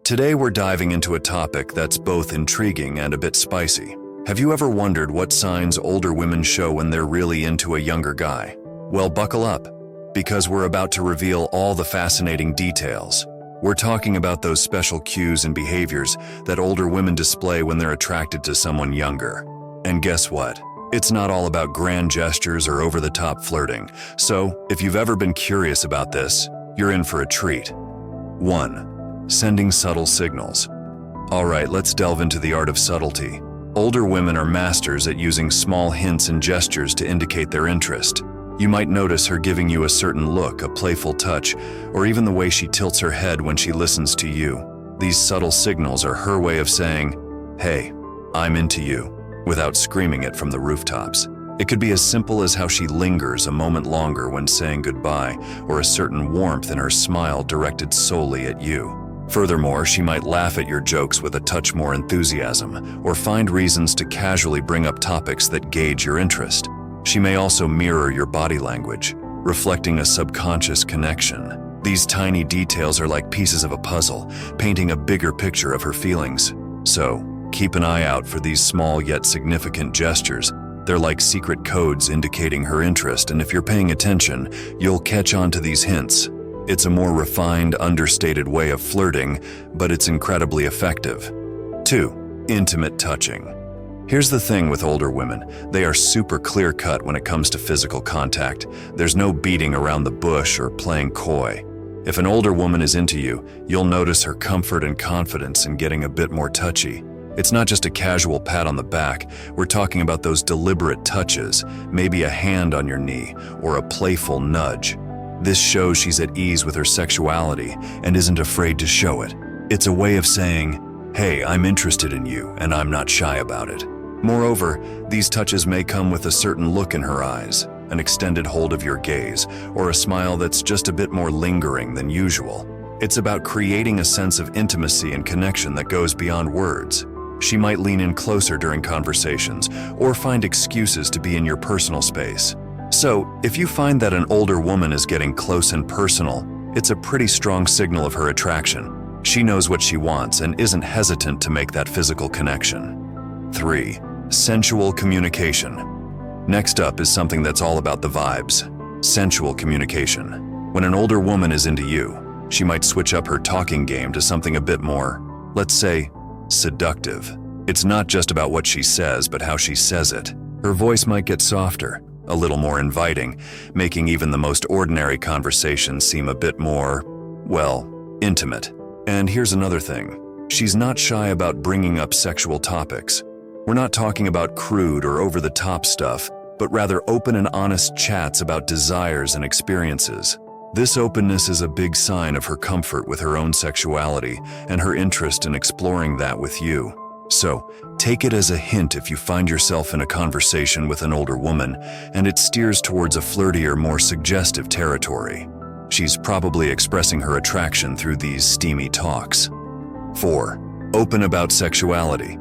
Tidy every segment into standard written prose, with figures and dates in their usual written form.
Today we're diving into a topic that's both intriguing and a bit spicy. Have you ever wondered what signs older women show when they're really into a younger guy? Well, buckle up, because we're about to reveal all the fascinating details. We're talking about those special cues and behaviors that older women display when they're attracted to someone younger. And guess what? It's not all about grand gestures or over-the-top flirting. So, if you've ever been curious about this, you're in for a treat. 1. Sending subtle signals. All right, let's delve into the art of subtlety. Older women are masters at using small hints and gestures to indicate their interest. You might notice her giving you a certain look, a playful touch, or even the way she tilts her head when she listens to you. These subtle signals are her way of saying, "Hey, I'm into you," without screaming it from the rooftops. It could be as simple as how she lingers a moment longer when saying goodbye, or a certain warmth in her smile directed solely at you. Furthermore, she might laugh at your jokes with a touch more enthusiasm, or find reasons to casually bring up topics that gauge your interest. She may also mirror your body language, reflecting a subconscious connection. These tiny details are like pieces of a puzzle, painting a bigger picture of her feelings. So, keep an eye out for these small yet significant gestures. They're like secret codes indicating her interest, and if you're paying attention, you'll catch on to these hints. It's a more refined, understated way of flirting, but it's incredibly effective. 2. Intimate touching. Here's the thing with older women. They are super clear-cut when it comes to physical contact. There's no beating around the bush or playing coy. If an older woman is into you, you'll notice her comfort and confidence in getting a bit more touchy. It's not just a casual pat on the back. We're talking about those deliberate touches, maybe a hand on your knee or a playful nudge. This shows she's at ease with her sexuality and isn't afraid to show it. It's a way of saying, "Hey, I'm interested in you and I'm not shy about it." Moreover, these touches may come with a certain look in her eyes, an extended hold of your gaze, or a smile that's just a bit more lingering than usual. It's about creating a sense of intimacy and connection that goes beyond words. She might lean in closer during conversations, or find excuses to be in your personal space. So, if you find that an older woman is getting close and personal, it's a pretty strong signal of her attraction. She knows what she wants and isn't hesitant to make that physical connection. 3. Sensual communication. Next up is something that's all about the vibes. Sensual communication. When an older woman is into you, she might switch up her talking game to something a bit more, let's say, seductive. It's not just about what she says, but how she says it. Her voice might get softer, a little more inviting, making even the most ordinary conversation seem a bit more, well, intimate. And here's another thing. She's not shy about bringing up sexual topics. We're not talking about crude or over-the-top stuff, but rather open and honest chats about desires and experiences. This openness is a big sign of her comfort with her own sexuality and her interest in exploring that with you. So, take it as a hint if you find yourself in a conversation with an older woman and it steers towards a flirtier, more suggestive territory. She's probably expressing her attraction through these steamy talks. 4. Open about sexuality.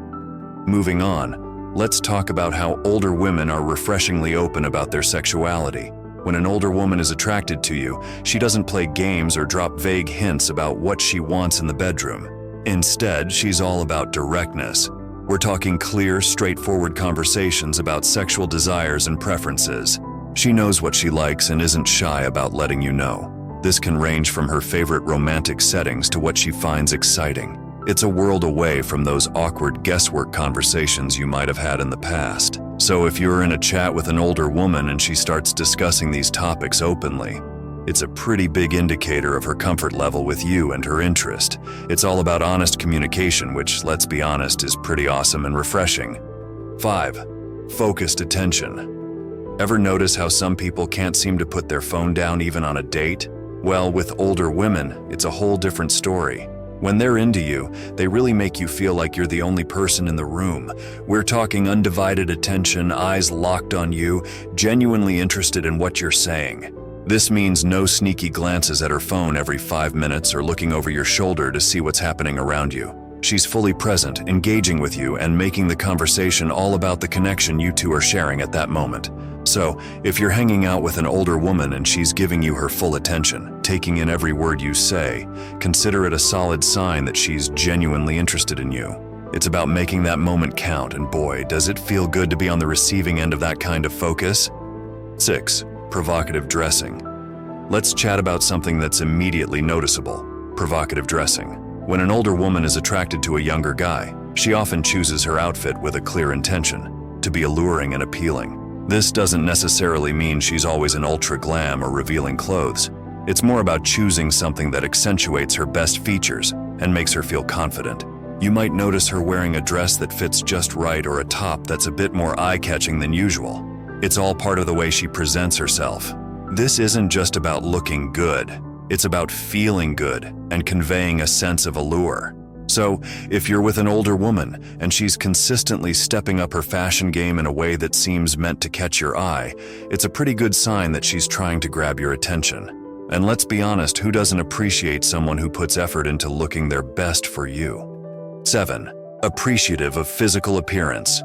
Moving on, let's talk about how older women are refreshingly open about their sexuality. When an older woman is attracted to you, she doesn't play games or drop vague hints about what she wants in the bedroom. Instead, she's all about directness. We're talking clear, straightforward conversations about sexual desires and preferences. She knows what she likes and isn't shy about letting you know. This can range from her favorite romantic settings to what she finds exciting. It's a world away from those awkward guesswork conversations you might have had in the past. So if you're in a chat with an older woman and she starts discussing these topics openly, it's a pretty big indicator of her comfort level with you and her interest. It's all about honest communication, which, let's be honest, is pretty awesome and refreshing. 5. Focused attention. Ever notice how some people can't seem to put their phone down even on a date? Well, with older women, it's a whole different story. When they're into you, they really make you feel like you're the only person in the room. We're talking undivided attention, eyes locked on you, genuinely interested in what you're saying. This means no sneaky glances at her phone every 5 minutes or looking over your shoulder to see what's happening around you. She's fully present, engaging with you, and making the conversation all about the connection you two are sharing at that moment. So, if you're hanging out with an older woman and she's giving you her full attention, taking in every word you say, consider it a solid sign that she's genuinely interested in you. It's about making that moment count, and boy, does it feel good to be on the receiving end of that kind of focus. 6. Provocative dressing. Let's chat about something that's immediately noticeable: provocative dressing. When an older woman is attracted to a younger guy, she often chooses her outfit with a clear intention: to be alluring and appealing. This doesn't necessarily mean she's always in ultra glam or revealing clothes. It's more about choosing something that accentuates her best features and makes her feel confident. You might notice her wearing a dress that fits just right or a top that's a bit more eye-catching than usual. It's all part of the way she presents herself. This isn't just about looking good. It's about feeling good and conveying a sense of allure. So, if you're with an older woman and she's consistently stepping up her fashion game in a way that seems meant to catch your eye, it's a pretty good sign that she's trying to grab your attention. And let's be honest, who doesn't appreciate someone who puts effort into looking their best for you? 7. Appreciative of physical appearance.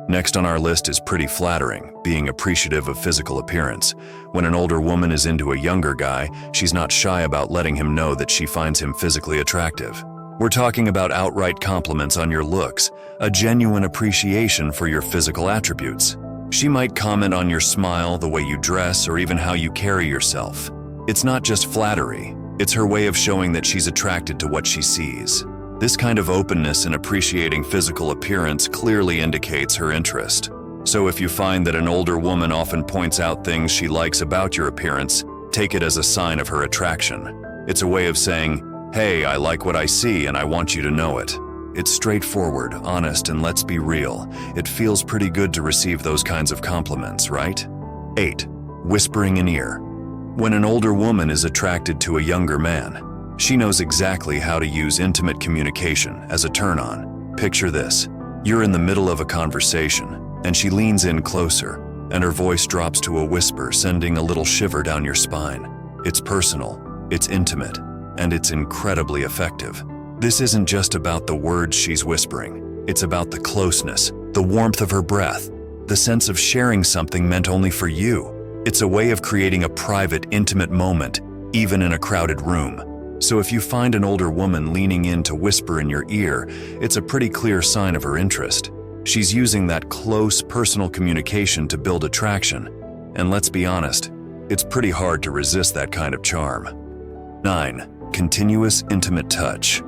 Next on our list is pretty flattering, being appreciative of physical appearance. When an older woman is into a younger guy, she's not shy about letting him know that she finds him physically attractive. We're talking about outright compliments on your looks, a genuine appreciation for your physical attributes. She might comment on your smile, the way you dress, or even how you carry yourself. It's not just flattery, it's her way of showing that she's attracted to what she sees. This kind of openness in appreciating physical appearance clearly indicates her interest. So if you find that an older woman often points out things she likes about your appearance, take it as a sign of her attraction. It's a way of saying, "Hey, I like what I see and I want you to know it." It's straightforward, honest, and let's be real, it feels pretty good to receive those kinds of compliments, right? 8. Whispering in ear. When an older woman is attracted to a younger man, she knows exactly how to use intimate communication as a turn-on. Picture this: you're in the middle of a conversation, and she leans in closer, and her voice drops to a whisper, sending a little shiver down your spine. It's personal, it's intimate, and it's incredibly effective. This isn't just about the words she's whispering. It's about the closeness, the warmth of her breath, the sense of sharing something meant only for you. It's a way of creating a private, intimate moment, even in a crowded room. So if you find an older woman leaning in to whisper in your ear, it's a pretty clear sign of her interest. She's using that close, personal communication to build attraction. And let's be honest, it's pretty hard to resist that kind of charm. 9. Continuous intimate touch.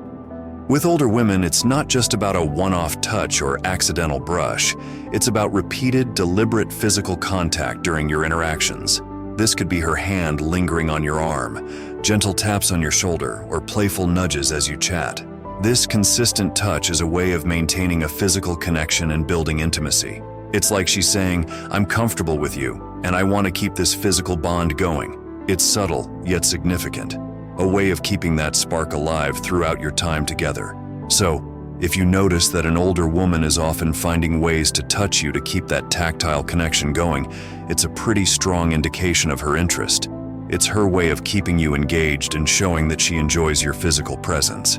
With older women, it's not just about a one-off touch or accidental brush. It's about repeated, deliberate physical contact during your interactions. This could be her hand lingering on your arm, gentle taps on your shoulder, or playful nudges as you chat. This consistent touch is a way of maintaining a physical connection and building intimacy. It's like she's saying, "I'm comfortable with you, and I want to keep this physical bond going." It's subtle, yet significant. A way of keeping that spark alive throughout your time together. So, if you notice that an older woman is often finding ways to touch you to keep that tactile connection going, it's a pretty strong indication of her interest. It's her way of keeping you engaged and showing that she enjoys your physical presence.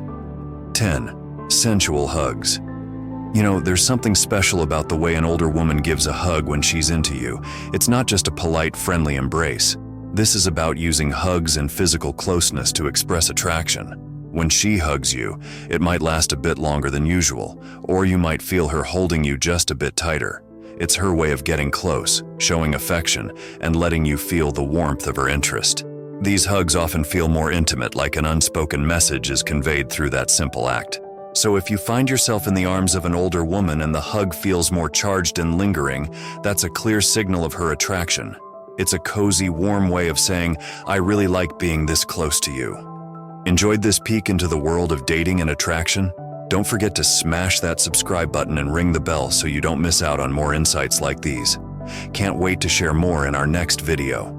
10. Sensual hugs. You know, there's something special about the way an older woman gives a hug when she's into you. It's not just a polite, friendly embrace. This is about using hugs and physical closeness to express attraction. When she hugs you, it might last a bit longer than usual, or you might feel her holding you just a bit tighter. It's her way of getting close, showing affection, and letting you feel the warmth of her interest. These hugs often feel more intimate, like an unspoken message is conveyed through that simple act. So if you find yourself in the arms of an older woman and the hug feels more charged and lingering, that's a clear signal of her attraction. It's a cozy, warm way of saying, "I really like being this close to you." Enjoyed this peek into the world of dating and attraction? Don't forget to smash that subscribe button and ring the bell so you don't miss out on more insights like these. Can't wait to share more in our next video.